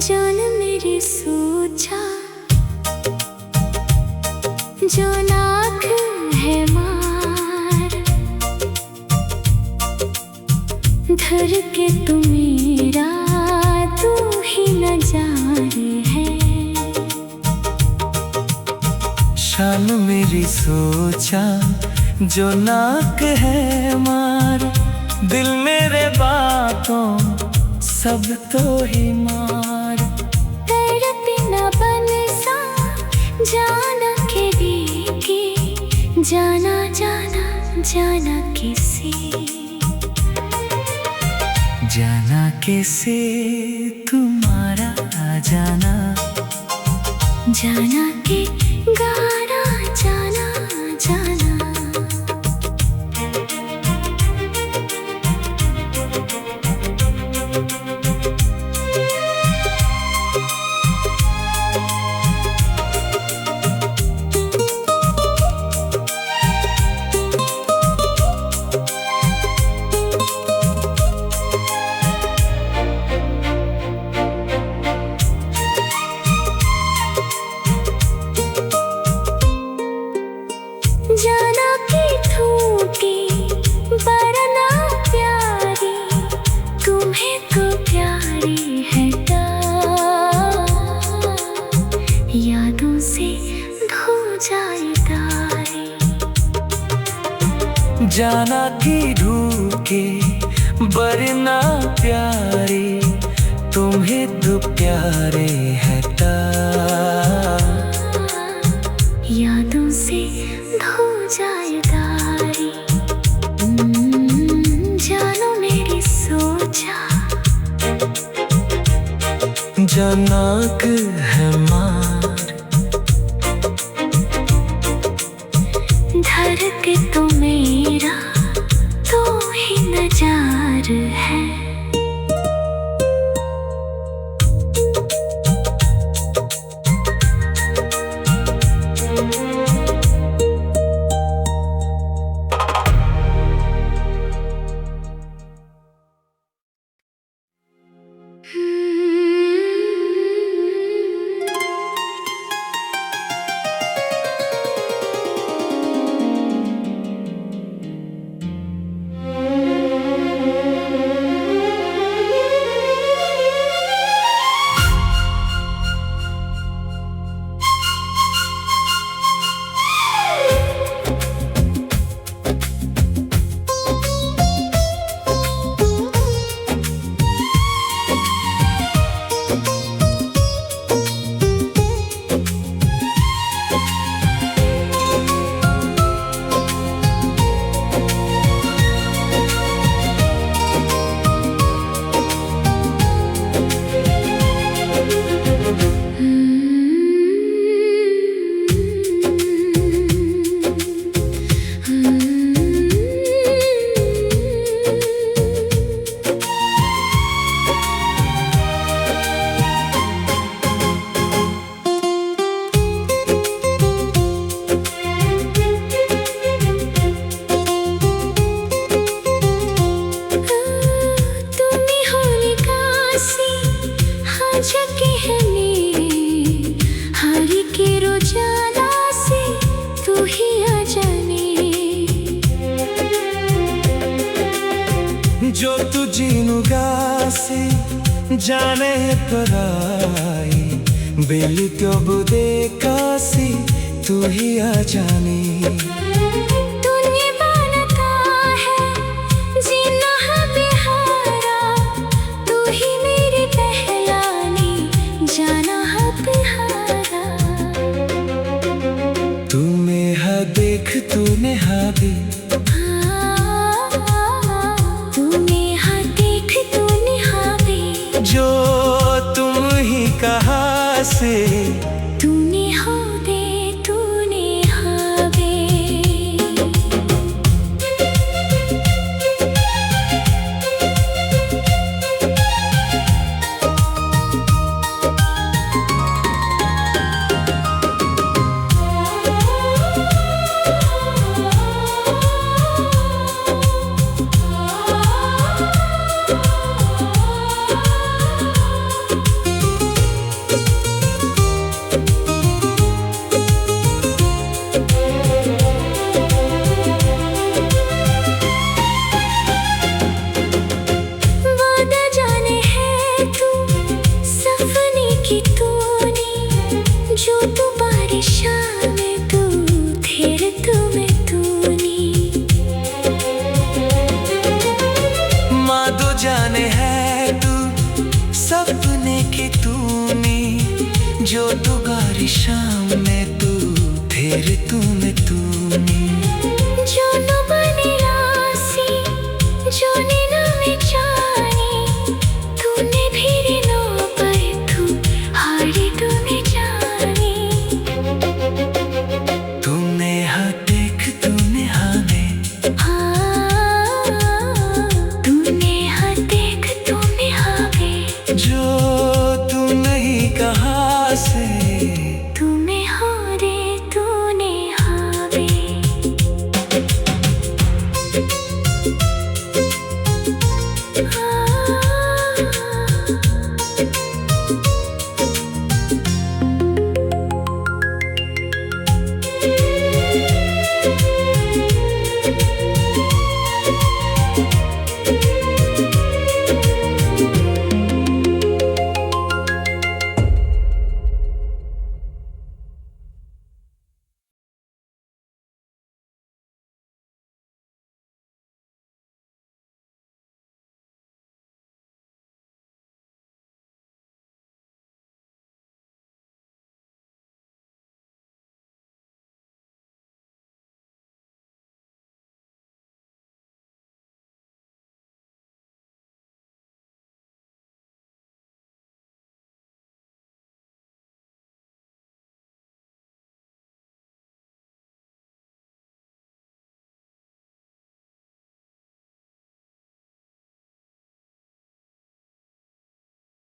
जान मेरी सोचा जो नाक है मार, धर के तू मेरा तू ही नजारे है। शान मेरी सोचा जो नाक है मार, दिल मेरे बातों सब तो ही मार। तड़पी न बन सा जाना के देके, जाना जाना जाना किसी, जाना कैसे तुम्हारा जाना, जाना के गाना जाना जाना। जाना की ठूठी बरना प्यारी, तुम्हें तो प्यारी है यादों से धो जाए तारे। जाना की ढूके बरना प्यारी, तुम्हें तो प्यारे है यादों से धो जाए तारी। जानो मेरी सोचा जो नाक है मार, धर के तो मेरा तो ही नजार है। जो तू जीनुगा से जाने पराई, बेल क्यों बुदे कासी तू ही आ जानी। तूने बनता है जीना है बिहारा, तू ही मेरी पहलानी जाना है बिहारा। तूने हा देख तूने हा भी, जो तुम ही कहा से तूने हो दे तूने हावे। की तूने जो तू बारिशां में तू फिर तुम्हें तूनी माँ दो जाने है तू सपने की तूनी जो तू बारिशां में तू फिर तुम्हें तूनी जो न बने रासी जो ने